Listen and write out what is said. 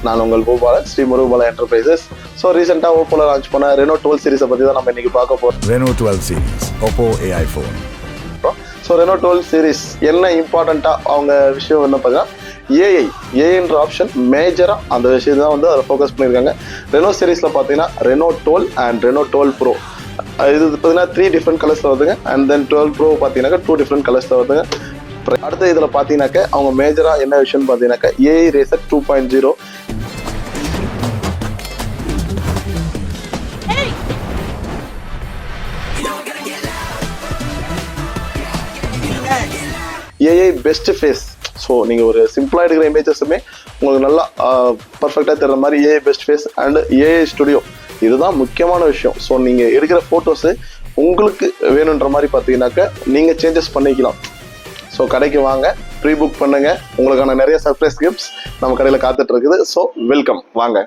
நான் உங்கள் Boopalan, Sri முருகபாலா enterprises. So ரீசெண்டாக ஓப்போல லான்ச் பண்ண ரெனோ 12 சீரிஸை பற்றி தான் நம்ம இன்னைக்கு பார்க்க போகிறோம். Reno 12 series Oppo AI phone. So Reno 12 series என்ன இம்பார்ட்டண்ட்டாக அவங்க விஷயம் என்ன பார்த்தீங்கன்னா ஏஐன்ற ஆப்ஷன் மேஜராக அந்த விஷயம் தான் வந்து அதை ஃபோக்கஸ் பண்ணியிருக்காங்க. ரெனோ சீரிஸில் பார்த்தீங்கன்னா ரெனோ 12 அண்ட் ரெனோ 12 ப்ரோ இது பார்த்தீங்கன்னா 3 டிஃப்ரெண்ட் கலர்ஸில் வருதுங்க. அண்ட் தென் 12 ப்ரோ பார்த்தீங்கன்னாக்கா 2 டிஃப்ரெண்ட் கலர்ஸில் வருதுங்க. அடுத்த இதில் பார்த்தீங்கன்னாக்க அவங்க மேஜராக என்ன விஷயம்னு பார்த்தீங்கன்னாக்கா AI eraser 2.0. AI best face. So நீங்கள் ஒரு சிம்பிளாக எடுக்கிற இமேஜஸுமே உங்களுக்கு நல்லா பர்ஃபெக்டாக தர்ற மாதிரி AI best face and AI studio, இதுதான் முக்கியமான விஷயம். ஸோ நீங்கள் எடுக்கிற ஃபோட்டோஸு உங்களுக்கு வேணுன்ற மாதிரி பார்த்தீங்கன்னாக்க நீங்கள் சேஞ்சஸ் பண்ணிக்கலாம். ஸோ கடைக்கு வாங்க, ப்ரீ புக் பண்ணுங்கள், உங்களுக்கான நிறைய சர்ப்ரைஸ் கிஃப்ட்ஸ் நம்ம கடையில் காத்துட்டு இருக்குது. ஸோ வெல்கம், வாங்க.